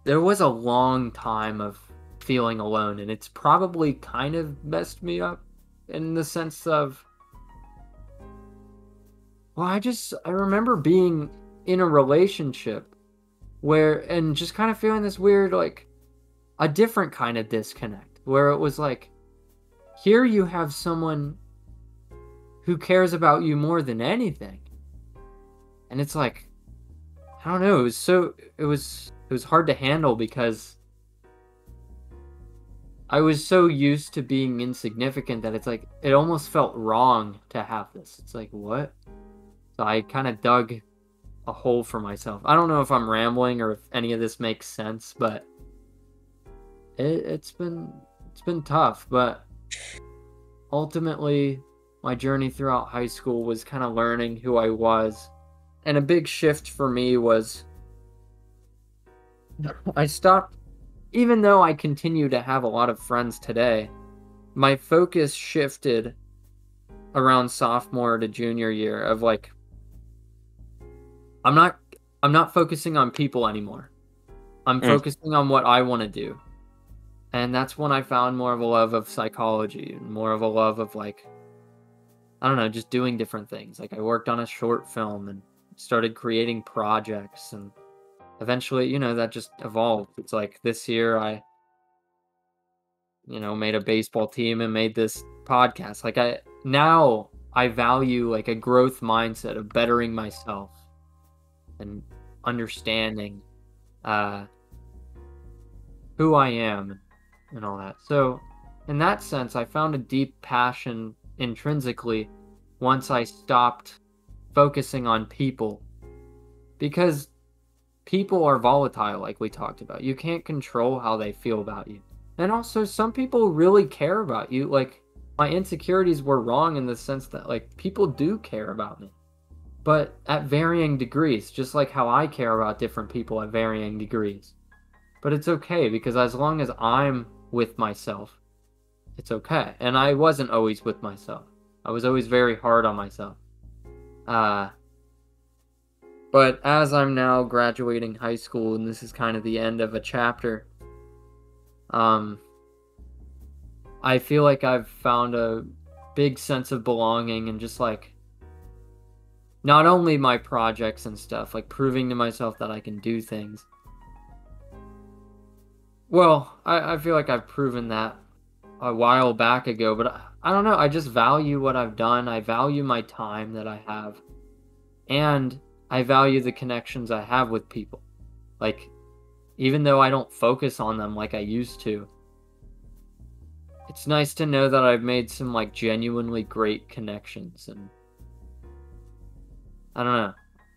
there was a long time of feeling alone, and it's probably kind of messed me up in the sense of, well, I remember being in a relationship and just kind of feeling this weird, like, a different kind of disconnect, where it was like, here you have someone who cares about you more than anything. And it's like, I don't know, it was hard to handle because I was so used to being insignificant that it's like, it almost felt wrong to have this. It's like, what? So I kind of dug a hole for myself. I don't know if I'm rambling or if any of this makes sense, but it's been tough. But ultimately, my journey throughout high school was kind of learning who I was. And a big shift for me was I stopped, even though I continue to have a lot of friends today, my focus shifted around sophomore to junior year of like, I'm not focusing on people anymore. I'm focusing on what I want to do. And that's when I found more of a love of psychology and more of a love of, like, I don't know, just doing different things. Like, I worked on a short film and started creating projects, and eventually, you know, that just evolved. It's like this year I, you know, made a baseball team and made this podcast. Like, now I value, like, a growth mindset of bettering myself and understanding who I am and all that. So, in that sense, I found a deep passion intrinsically once I stopped focusing on people, because people are volatile, like we talked about. You can't control how they feel about you. And also, some people really care about you. Like, my insecurities were wrong in the sense that, like, people do care about me, but at varying degrees, just like how I care about different people at varying degrees. But it's okay, because as long as I'm with myself, it's okay. And I wasn't always with myself. I was always very hard on myself. But as I'm now graduating high school, and this is kind of the end of a chapter, I feel like I've found a big sense of belonging and just, like, not only my projects and stuff, like proving to myself that I can do things. Well, I feel like I've proven that a while back ago, but I don't know. I just value what I've done. I value my time that I have. And I value the connections I have with people. Like, even though I don't focus on them like I used to, it's nice to know that I've made some, like, genuinely great connections. And I don't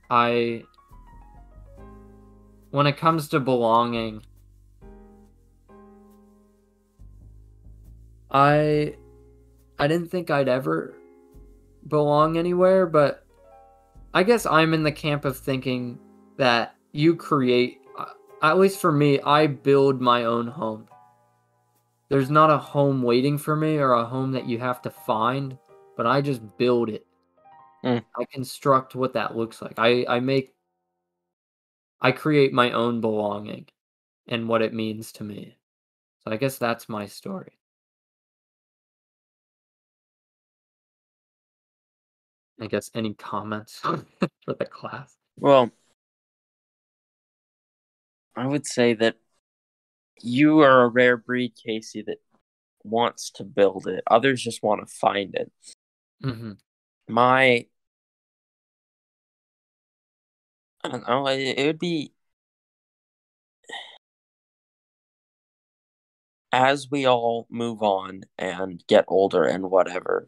know. When it comes to belonging, I didn't think I'd ever belong anywhere, but I guess I'm in the camp of thinking that you create, at least for me, I build my own home. There's not a home waiting for me or a home that you have to find, but I just build it. I construct what that looks like. I create my own belonging and what it means to me. So I guess that's my story. I guess any comments for the class? Well, I would say that you are a rare breed, Casey, that wants to build it. Others just want to find it. Mm-hmm. I don't know, it would be, as we all move on and get older and whatever,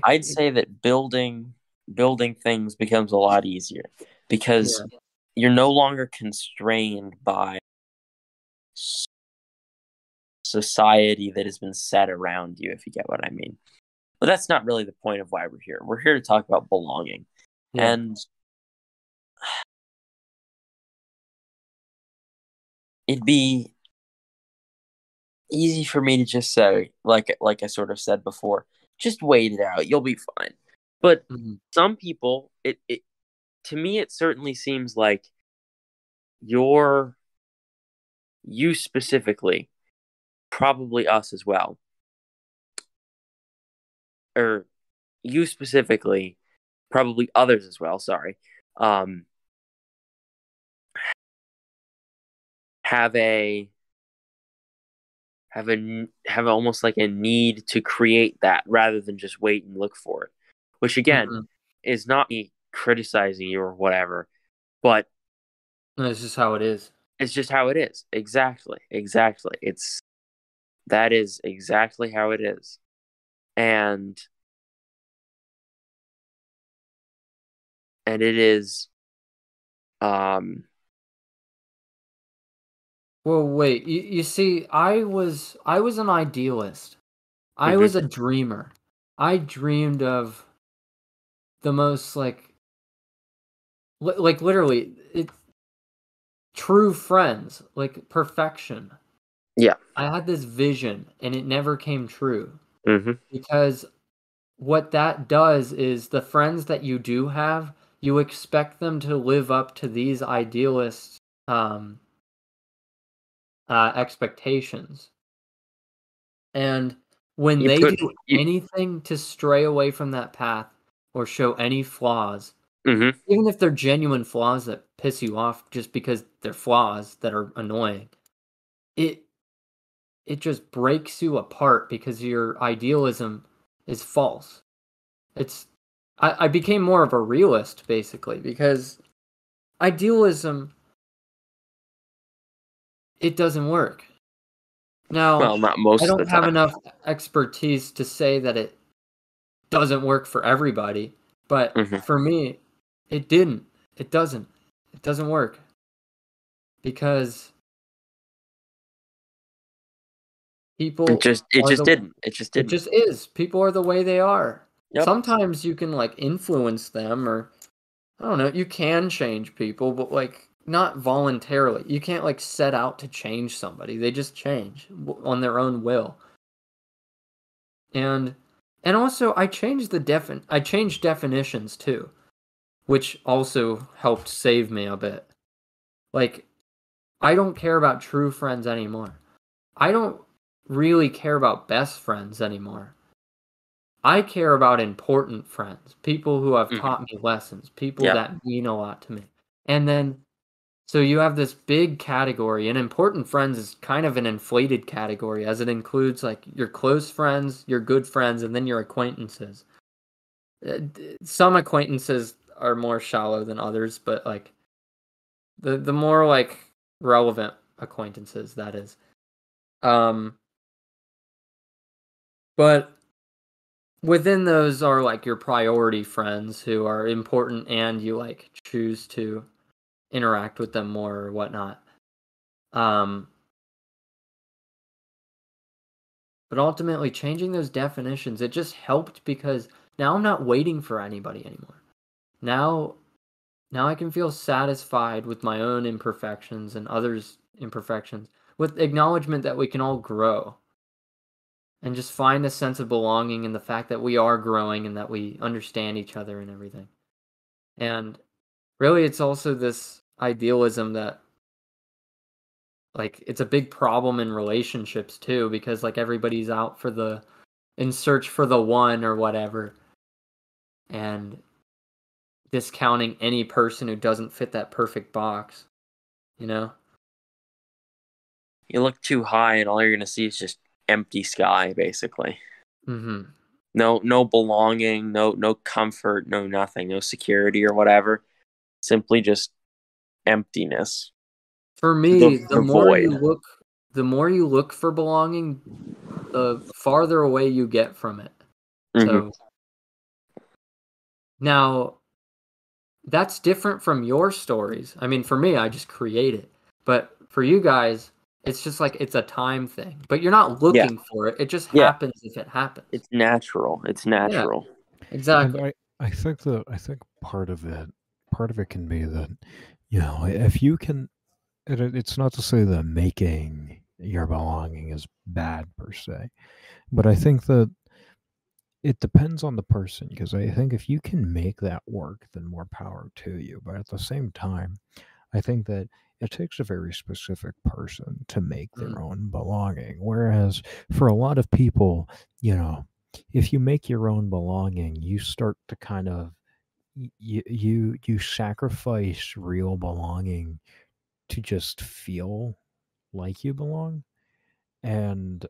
I'd say that building things becomes a lot easier, because you're no longer constrained by society that has been set around you, if you get what I mean. But that's not really the point of why we're here. We're here to talk about belonging. Yeah. And it'd be easy for me to just say, like I sort of said before, just wait it out. You'll be fine. But some people, it to me, it certainly seems like you specifically, probably us as well, or you specifically, probably others as well, sorry, have almost like a need to create that rather than just wait and look for it, which again is not me criticizing you or whatever, but it's just how it is. It's just how it is. Exactly. That is exactly how it is. And it is well, wait, you see, I was an idealist. I was a dreamer. I dreamed of the most, like literally, true friends, like perfection. Yeah. I had this vision and it never came true. Mm-hmm. Because what that does is the friends that you do have, you expect them to live up to these idealists expectations. And when You they put do you. anything to stray away from that path or show any flaws, Hmm. even if they're genuine flaws that piss you off just because they're flaws that are annoying, it just breaks you apart because your idealism is false. I became more of a realist basically because idealism, it doesn't work. Now, Well, not I most of the don't have time. enough expertise to say that it doesn't work for everybody, but Hmm. for me, it didn't. It doesn't. It doesn't work because people It just are the didn't. It just it didn't. just is. People are the way they are. Yep. Sometimes you can like influence them or I don't know, you can change people, but like not voluntarily. You can't like set out to change somebody. They just change on their own will. And also I changed I changed definitions too, which also helped save me a bit. Like I don't care about true friends anymore. I don't really care about best friends anymore. I care about important friends, people who have Hmm. taught me lessons, people Yep. that mean a lot to me. And then, so you have this big category, and important friends is kind of an inflated category as it includes like your close friends, your good friends, and then your acquaintances. Some acquaintances are more shallow than others, but like the more like relevant acquaintances, that is. But within those are like your priority friends who are important and you like choose to interact with them more or whatnot. Um, but ultimately changing those definitions, it just helped because now I'm not waiting for anybody anymore. Now I can feel satisfied with my own imperfections and others' imperfections, with acknowledgement that we can all grow. And just find a sense of belonging in the fact that we are growing and that we understand each other and everything. And really, it's also this idealism that, like, it's a big problem in relationships too, because like everybody's out for in search for the one or whatever, and discounting any person who doesn't fit that perfect box, you know? You look too high, and all you're gonna see is just empty sky, basically. Mm-hmm. No belonging, no comfort, no nothing, no security or whatever. Simply just emptiness. For me, The void. the more you look for belonging, the farther away you get from it. Hmm. So now that's different from your stories. I mean, for me, I just create it. But for you guys, it's just like it's a time thing. But you're not Yeah, looking for it. It just yeah. happens if it happens. It's natural. It's Yeah, natural. And exactly. I think part of it can be that, you know, if you can, it's not to say that making your belonging is bad per se, but I think that it depends on the person, because I think if you can make that work, then more power to you. But at the same time, I think that it takes a very specific person to make their Mm. own belonging. Whereas for a lot of people, you know, if you make your own belonging, you start to kind of you sacrifice real belonging to just feel like you belong. And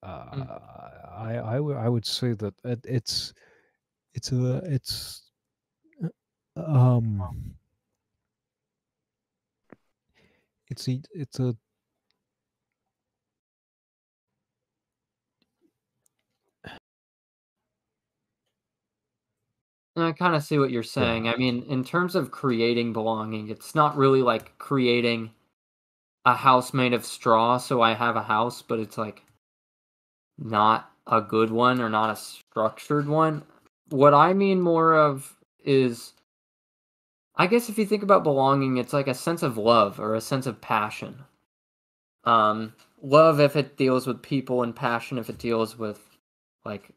Mm. I would say that it's um it's a I kind of see what you're yeah. saying. I mean, in terms of creating belonging, it's not really like creating a house made of straw, so I have a house, but it's like not a good one or not a structured one. What I mean more of is, I guess if you think about belonging, it's like a sense of love or a sense of passion. Love if it deals with people, and passion if it deals with like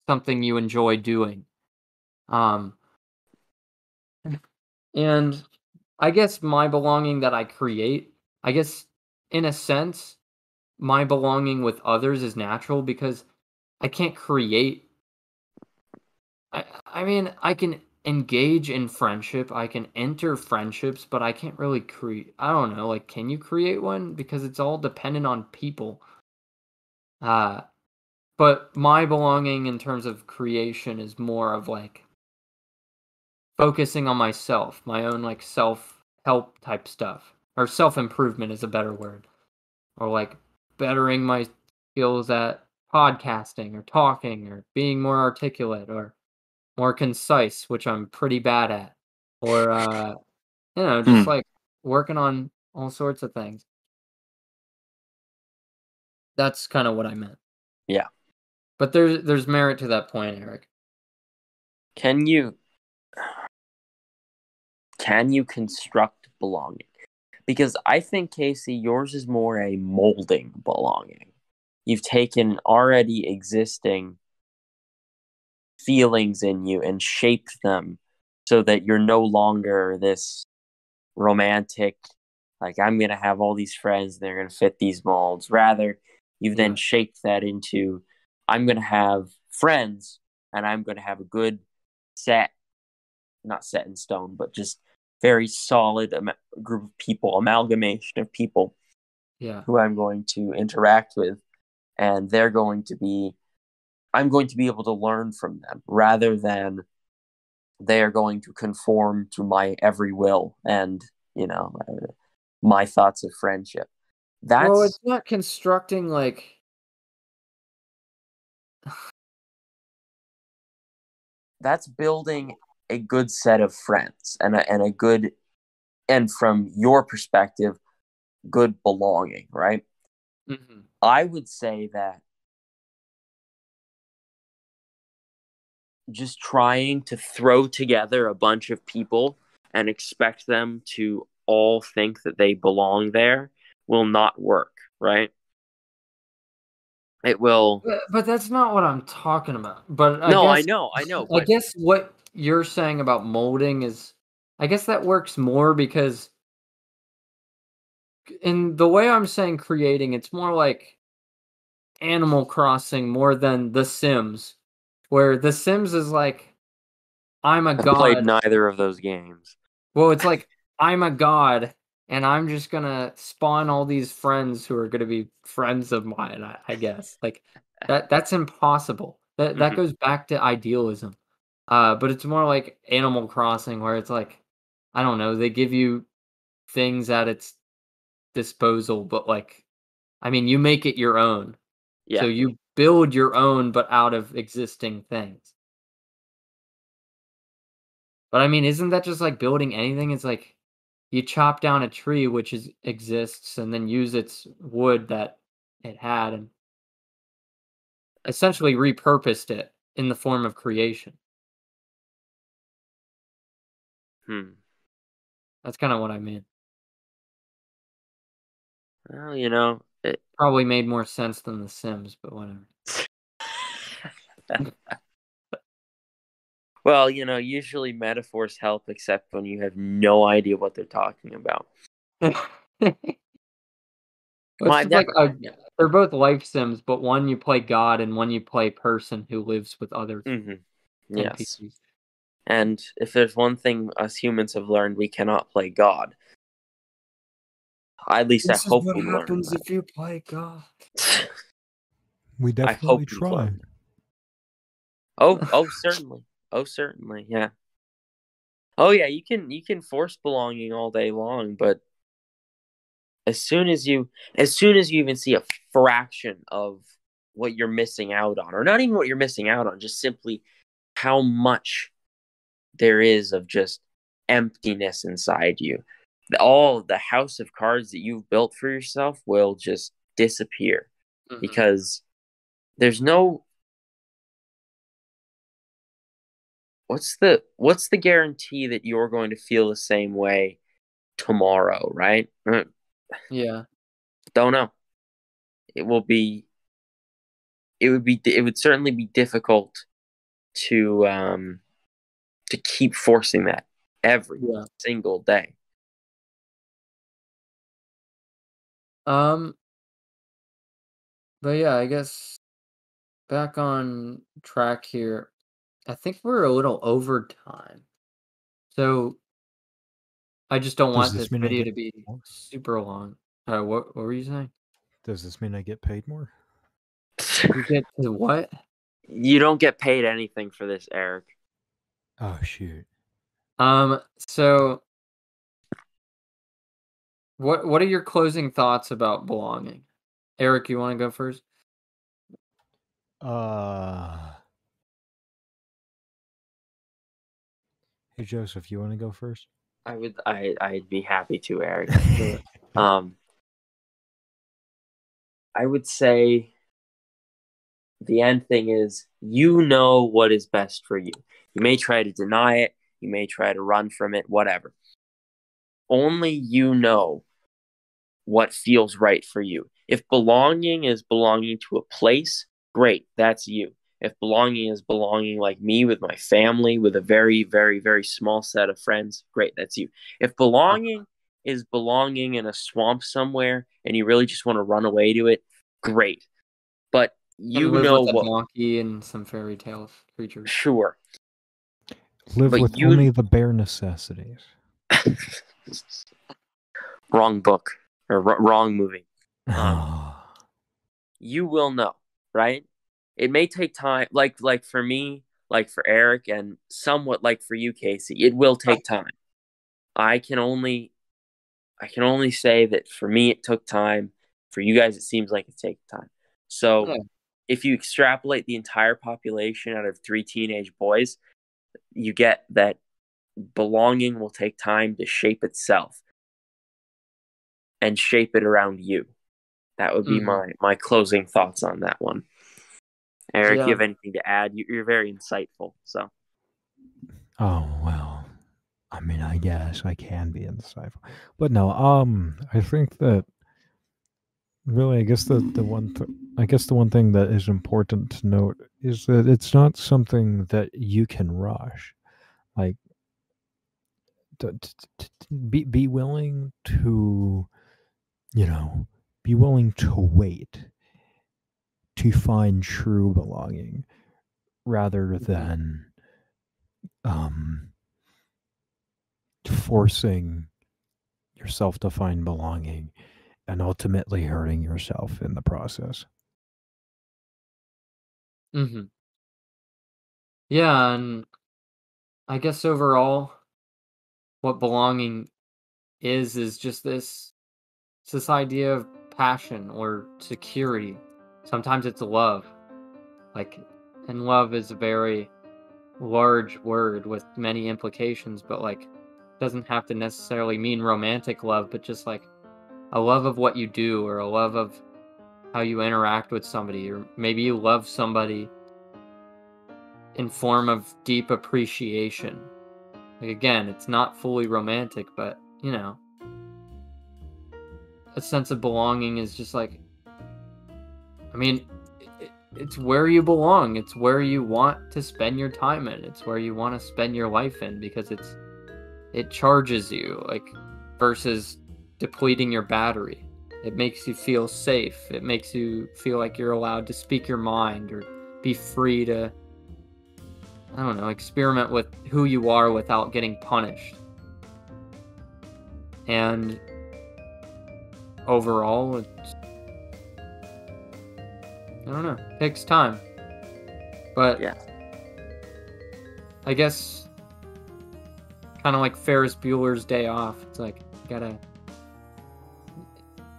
something you enjoy doing. Um, and I guess my belonging that I create, I guess in a sense, my belonging with others is natural because I can't create. I mean, I can engage in friendship, I can enter friendships, but I can't really create. I don't know, like, can you create one? Because it's all dependent on people. Uh, but my belonging in terms of creation is more of like focusing on myself, my own like self-help type stuff, or self-improvement is a better word, or like bettering my skills at podcasting or talking or being more articulate or more concise, which I'm pretty bad at, or just like working on all sorts of things. That's kind of what I meant. Yeah. But there's merit to that point, Eric. Can you construct belonging? Because I think, Casey, yours is more a molding belonging. You've taken already existing feelings in you and shaped them so that you're no longer this romantic, like, I'm going to have all these friends and they're going to fit these molds. Rather, you've then shaped that into, I'm going to have friends and I'm going to have a good not set in stone, but just very solid group of people, amalgamation of people who I'm going to interact with. And I'm going to be able to learn from them rather than they are going to conform to my every will and, my thoughts of friendship. Well, it's not constructing like that's building a good set of friends and a good, and from your perspective, good belonging, right? Mm-hmm. I would say that just trying to throw together a bunch of people and expect them to all think that they belong there will not work, right? It will. But that's not what I'm talking about. But I know. I guess what you're saying about molding is, I guess that works more because in the way I'm saying creating, it's more like Animal Crossing more than The Sims, where The Sims is like, I'm a god. Played neither of those games. Well, it's like, I'm a god, and I'm just gonna spawn all these friends who are gonna be friends of mine, I guess. Like, that's impossible. That goes back to idealism. But it's more like Animal Crossing, where it's like, I don't know, they give you things at its disposal, but like, I mean, you make it your own. Yeah. So you build your own, but out of existing things. But I mean, isn't that just like building anything? It's like you chop down a tree which exists and then use its wood that it had and essentially repurposed it in the form of creation. That's kind of what I mean. Well, it probably made more sense than The Sims, but whatever. Well, usually metaphors help, except when you have no idea what they're talking about. They're both life sims, but one you play God and one you play person who lives with others. Mm-hmm. Yes. NPCs. And if there's one thing us humans have learned, we cannot play God. At least I hope we learn. This is what happens if you play God. We definitely try. Oh, certainly. Oh, certainly. Yeah. Oh, yeah. You can force belonging all day long, but as soon as you even see a fraction of what you're missing out on, or not even what you're missing out on, just simply how much there is of just emptiness inside you, all the house of cards that you've built for yourself will just disappear. Mm-hmm. Because there's no, what's the guarantee that you're going to feel the same way tomorrow, right? Yeah. Don't know. It would certainly be difficult to keep forcing that every single day. Um, but yeah, I guess back on track here. I think we're a little over time. So I just don't Does want this this mean I video get to be more? super long. What were you saying? Does this mean I get paid more? You get to what? You don't get paid anything for this, Eric. Oh shoot. So what are your closing thoughts about belonging? Eric, you want to go first? Hey Joseph, you want to go first? I'd be happy to, Eric. Sure. I would say the end thing is you know what is best for you. You may try to deny it, you may try to run from it, whatever. Only you know what feels right for you. If belonging is belonging to a place, great, that's you. If belonging is belonging like me with my family, with a very, very, very small set of friends, great, that's you. If belonging is belonging in a swamp somewhere and you really just want to run away to it, great. But you And live know with a what, donkey and some fairy tale creatures. sure. Live But with you- only the bare necessities. Wrong book or wrong movie. You will know, right? It may take time, like for me, like for Eric, and somewhat like for you, Casey. It will take time. I can only say that for me it took time. For you guys, it seems like it takes time. So Yeah. if you extrapolate the entire population out of 3 teenage boys, you get that belonging will take time to shape itself and shape it around you. That would be my closing thoughts on that one. Eric, you have anything to add? You're very insightful. So. Oh well, I mean, I guess I can be insightful, but no. I think that really, I guess the one thing that is important to note is that it's not something that you can rush. Like, be willing to, be willing to wait to find true belonging rather than forcing yourself to find belonging and ultimately hurting yourself in the process. Yeah, and I guess overall, what belonging is just this idea of passion or security. Sometimes it's love. Like, and love is a very large word with many implications, but like, doesn't have to necessarily mean romantic love, but just like a love of what you do or a love of how you interact with somebody, or maybe you love somebody in form of deep appreciation. Like, again, it's not fully romantic, but a sense of belonging is just like, I mean, it's where you belong. It's where you want to spend your time in. It's where you want to spend your life in, because it charges you, like, versus depleting your battery. It makes you feel safe. It makes you feel like you're allowed to speak your mind or be free to, I don't know, experiment with who you are without getting punished. And overall, it's, I don't know, takes time. But yeah, I guess kind of like Ferris Bueller's Day Off. It's like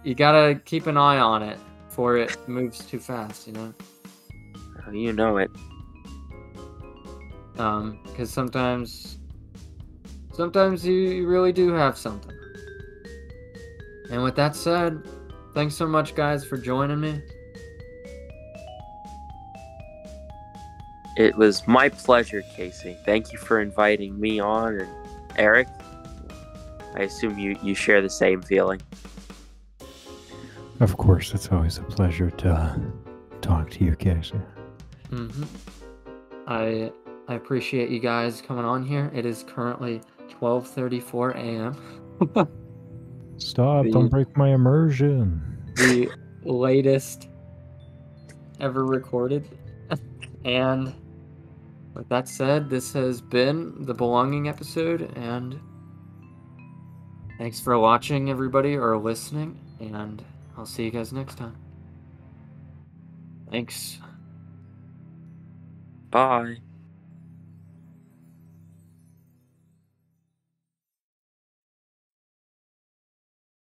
you gotta keep an eye on it before it moves too fast, Oh, you know it. Because sometimes you really do have something. And with that said, thanks so much, guys, for joining me. It was my pleasure, Casey. Thank you for inviting me on. And Eric, I assume you share the same feeling. Of course, it's always a pleasure to talk to you, Casey. I appreciate you guys coming on here. It is currently 12:34 a.m. Stop, don't break my immersion. the latest ever recorded. And with that said, this has been the Belonging episode, and thanks for watching, everybody, or listening, and I'll see you guys next time. Thanks. Bye.